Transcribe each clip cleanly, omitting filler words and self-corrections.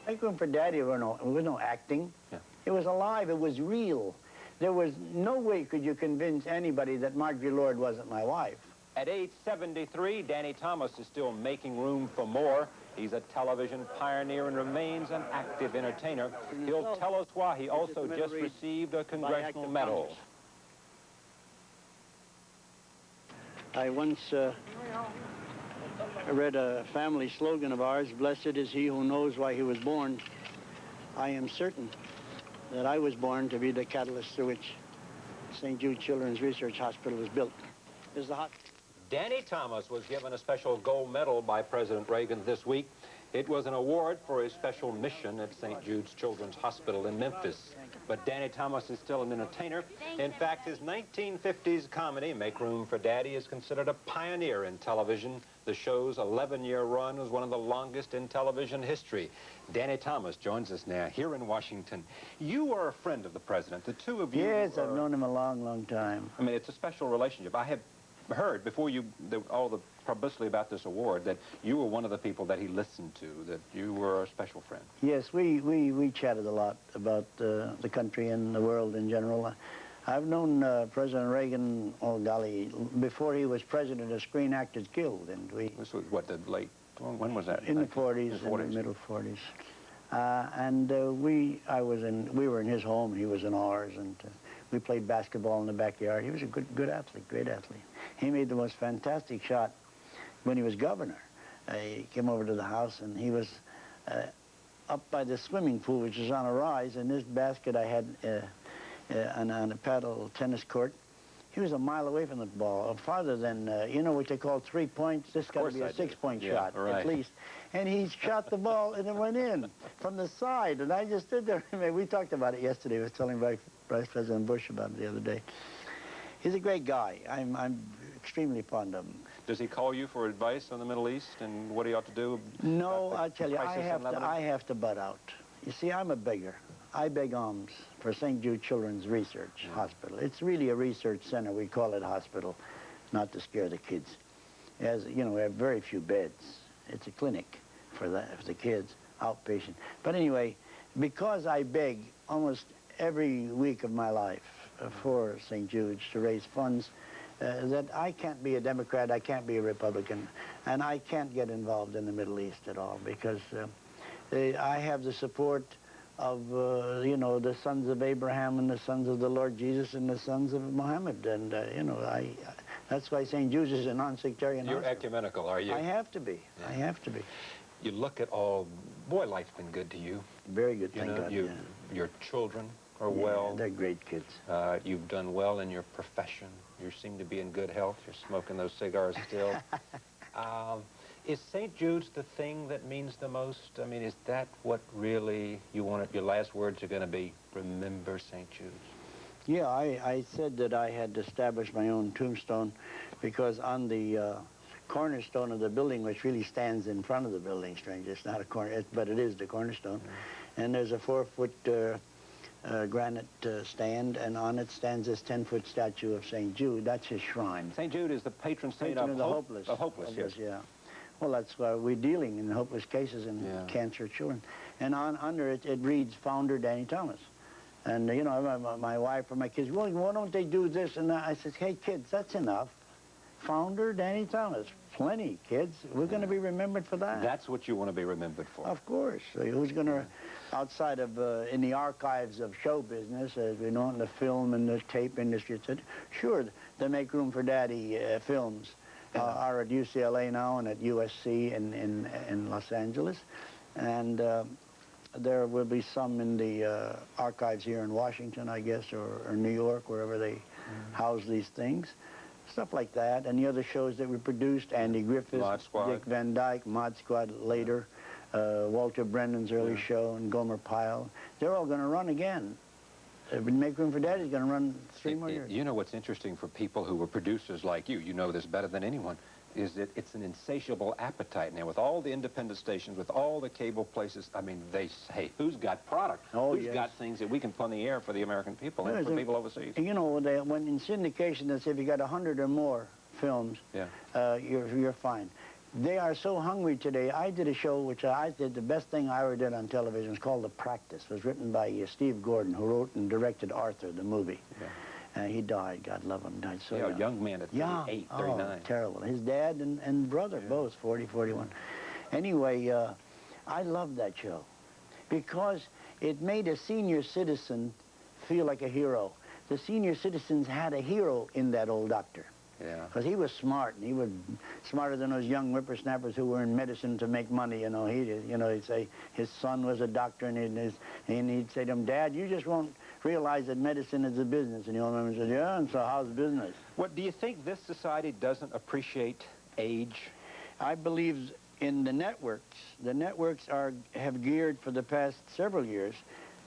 Make Room for Daddy, it was no acting. Yeah. It was alive. It was real. There was no way could you convince anybody that Marjorie Lord wasn't my wife. At age 73, Danny Thomas is still making room for more. He's a television pioneer and remains an active entertainer. He'll tell us why he also just received a Congressional medal. I once read a family slogan of ours, "Blessed is he who knows why he was born." I am certain that I was born to be the catalyst through which St. Jude Children's Research Hospital was built. This is the hot. Danny Thomas was given a special gold medal by President Reagan this week. It was an award for his special mission at St. Jude's Children's Hospital in Memphis. But Danny Thomas is still an entertainer. In fact, his 1950s comedy, Make Room for Daddy, is considered a pioneer in television. The show's 11-year run was one of the longest in television history. Danny Thomas joins us now here in Washington. You are a friend of the president. The two of you... Yes, I've known him a long, long time. I mean, it's a special relationship. I have heard before all the publicity about this award that you were one of the people that he listened to, that you were a special friend. Yes, we chatted a lot about the country and the world in general. I've known President Reagan, oh golly, before he was president of Screen Actors Guild, and we... This was what, the late, when was that? In the 40s, in the middle 40s. We were in his home, he was in ours, and we played basketball in the backyard. He was a good athlete, great athlete. He made the most fantastic shot when he was governor. He came over to the house, and he was up by the swimming pool, which was on a rise, and this basket I had on a paddle tennis court. He was a mile away from the ball, farther than, you know what they call 3 points? This got to be a 6-point shot, at least. And he shot the ball, and it went in from the side, and I just stood there. We talked about it yesterday. I was telling Vice President Bush about it the other day. He's a great guy. I'm extremely fond of him. Does he call you for advice on the Middle East and what he ought to do? No, I tell you, I have to butt out. You see, I'm a beggar. I beg alms for St. Jude Children's Research Hospital. It's really a research center. We call it hospital, not to scare the kids. As you know, we have very few beds. It's a clinic for the kids, outpatient. But anyway, because I beg almost every week of my life for St. Jude's to raise funds, that I can't be a Democrat, I can't be a Republican, and I can't get involved in the Middle East at all, because I have the support of, you know, the sons of Abraham and the sons of the Lord Jesus and the sons of Muhammad. And, you know, that's why St. Jude's is a non-sectarian You're hospital. ecumenical, are you? I have to be. Yeah. I have to be. You look at all, boy, life's been good to you. Very good, thank God. Your children are well. They're great kids. You've done well in your profession. You seem to be in good health. You're smoking those cigars still. Is St. Jude's the thing that means the most? I mean, is that what really you want? Your last words are going to be, remember St. Jude's? Yeah, I said that I had established my own tombstone because on the cornerstone of the building, which really stands in front of the building, stranger, it's not a corner, but it is the cornerstone, and there's a 4-foot granite stand, and on it stands this 10-foot statue of St. Jude. That's his shrine. St. Jude is the patron saint of the hopeless. The hopeless, yes. Yeah. Well, that's why we're dealing in hopeless cases in cancer children. And under it, it reads, Founder Danny Thomas. And, you know, my wife or my kids, well, why don't they do this? And I said, hey, kids, that's enough. Founder Danny Thomas. Plenty, kids. We're going to be remembered for that. That's what you want to be remembered for. Of course. So who's going to, outside of, in the archives of show business, as we know, in the film and the tape industry, etc. Sure, the Make Room for Daddy films are at UCLA now and at USC in Los Angeles. And there will be some in the archives here in Washington, I guess, or New York, wherever they house these things. Stuff like that. And the other shows that we produced, Andy Griffiths, Dick Van Dyke, Mod Squad later, Walter Brendan's early show, and Gomer Pyle. They're all going to run again. Make Room for Daddy's going to run 3 more years. You know what's interesting for people who were producers like you know this better than anyone, is that it's an insatiable appetite now with all the independent stations, with all the cable places. I mean, they say, who's got product? Who's got things that we can put on the air for the American people and for people overseas? You know, when in syndication, they say if you got 100 or more films, you're fine. They are so hungry today. I did a show which I did the best thing I ever did on television. It's called The Practice. It was written by Steve Gordon, who wrote and directed Arthur, the movie. Yeah. He died, God love him, died so young. A young man at 38, 39. Oh, terrible. His dad and brother, both 40, 41. Anyway, I loved that show because it made a senior citizen feel like a hero. The senior citizens had a hero in that old doctor. Yeah. Because he was smart, and he was smarter than those young whippersnappers who were in medicine to make money. You know, he'd say his son was a doctor, and he'd say to him, "Dad, you just won't realize that medicine is a business." And the old man said, "Yeah, and so how's business?" What do you think this society doesn't appreciate age? I believe in the networks. The networks have geared for the past several years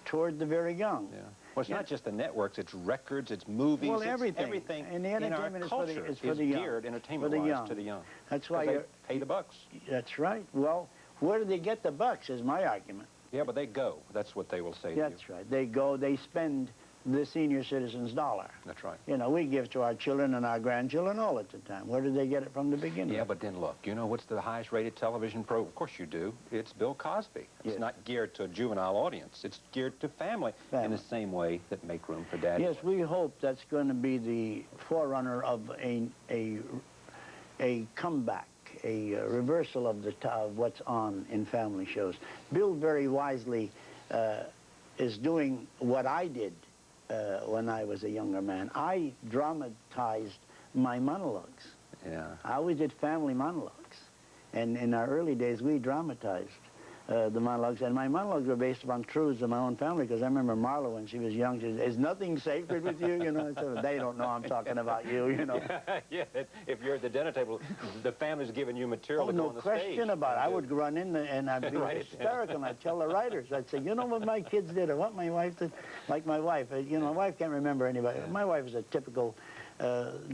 toward the very young. Yeah. Well, it's not just the networks, it's records, it's movies, well, it's everything. And the entertainment in our culture is for the young. geared entertainment-wise to the young. That's why they pay the bucks. That's right. Well, where do they get the bucks is my argument. Yeah, but they go. That's what they will say to you. That's right. They go, they spend the senior citizen's dollar. That's right. You know, we give to our children and our grandchildren all at the time. Where did they get it from the beginning? Yeah, but then look, you know what's the highest rated television program? Of course you do. It's Bill Cosby. It's not geared to a juvenile audience. It's geared to family in the same way that Make Room for Daddy. Yes, we hope that's going to be the forerunner of a comeback, a reversal of what's on in family shows. Bill very wisely is doing what I did when I was a younger man. I dramatized my monologues. Yeah. I always did family monologues. And in our early days, we dramatized the monologues. And my monologues were based upon truths of my own family, because I remember Marla, when she was young, she said, "Is nothing sacred with you?" You know, I said, "They don't know I'm talking about you," you know. Yeah, if you're at the dinner table, the family's giving you material to go on the stage. No question about it. I would run in there and I'd be hysterical, and I'd tell the writers, I'd say, "You know what my kids did or what my wife did?" Like my wife, you know, my wife can't remember anybody. Yeah. My wife is a typical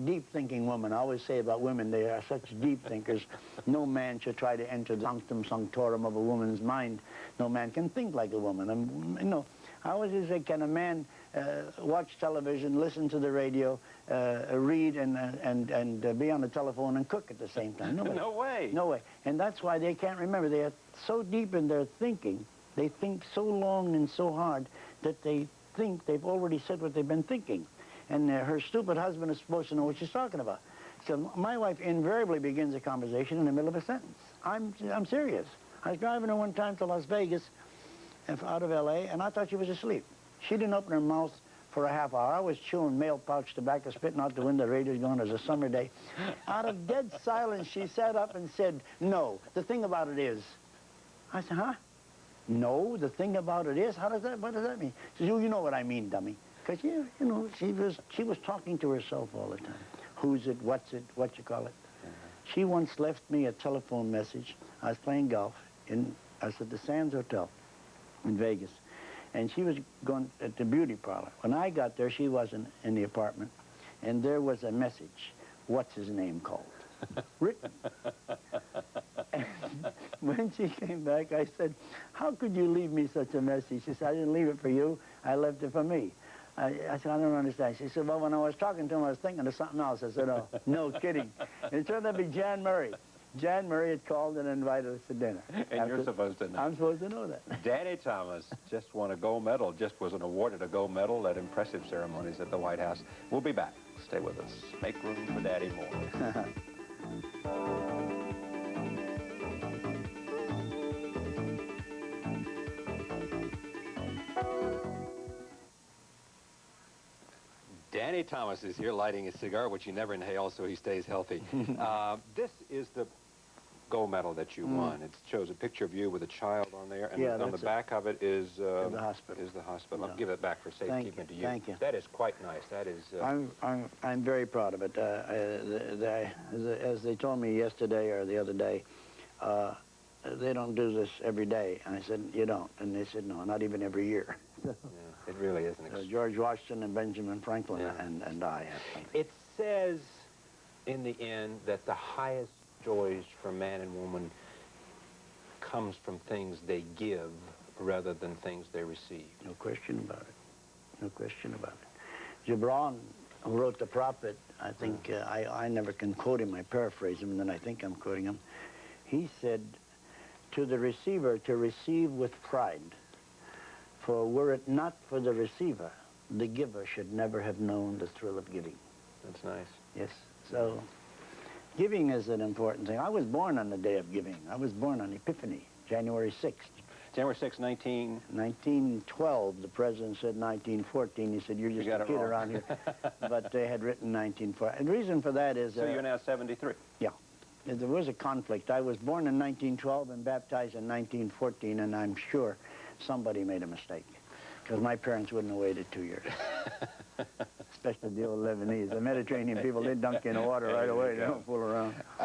deep-thinking woman. I always say about women, they are such deep thinkers. No man should try to enter the sanctum sanctorum of a woman's mind. No man can think like a woman. And, you know, I always say, can a man watch television, listen to the radio, read, and be on the telephone and cook at the same time? No way. No way. No way. And that's why they can't remember. They are so deep in their thinking. They think so long and so hard that they think they've already said what they've been thinking. And her stupid husband is supposed to know what she's talking about. So my wife invariably begins a conversation in the middle of a sentence. I'm serious. I was driving her one time to Las Vegas out of L.A., and I thought she was asleep. She didn't open her mouth for a half hour. I was chewing mail pouch tobacco, spitting out the window, the radio's going. It was a summer day. Out of dead silence, she sat up and said, "No, the thing about it is." I said, "Huh? No, the thing about it is? What does that mean?" She said, "You know what I mean, dummy." Because, you know, she was talking to herself all the time. Who's it, what you call it? She once left me a telephone message. I was playing golf I was at the Sands Hotel in Vegas. And she was going at the beauty parlor. When I got there, she wasn't in the apartment. And there was a message, "What's his name called?" written. And when she came back, I said, "How could you leave me such a message?" She said, "I didn't leave it for you. I left it for me." I said, "I don't understand." She said, "Well, when I was talking to him, I was thinking of something else." I said, "Oh, no kidding." And it turned out to be Jan Murray. Jan Murray had called and invited us to dinner. And you're supposed to know. I'm supposed to know that. Danny Thomas just won a gold medal, just was awarded a gold medal at impressive ceremonies at the White House. We'll be back. Stay with us. Make room for Daddy more. Danny Thomas is here lighting a cigar, which he never inhales, so he stays healthy. This is the gold medal that you won. It shows a picture of you with a child on there, and on the back of it is the hospital. I'll give it back for safekeeping to you. Thank you. That is quite nice. That is. I'm very proud of it. As they told me yesterday or the other day, they don't do this every day. And I said, "You don't." And they said, "No, not even every year." Yeah, it really is George Washington and Benjamin Franklin and I. It says, in the end, that the highest joys for man and woman comes from things they give rather than things they receive. No question about it. No question about it. Gibran, who wrote The Prophet, I think, I never can quote him, I paraphrase him, and then I think I'm quoting him. He said to the receiver to receive with pride, for were it not for the receiver, the giver should never have known the thrill of giving. That's nice. Yes, so giving is an important thing. I was born on the day of giving. I was born on Epiphany, January 6th. January 6, 1912. The president said 1914. He said, you're just a kid around here. But they had written 1914. And the reason for that is... So you're now 73. Yeah. There was a conflict. I was born in 1912 and baptized in 1914, and I'm sure somebody made a mistake, because my parents wouldn't have waited 2 years. Especially the old Lebanese. The Mediterranean people, they dunk in the water right away. They don't fool around.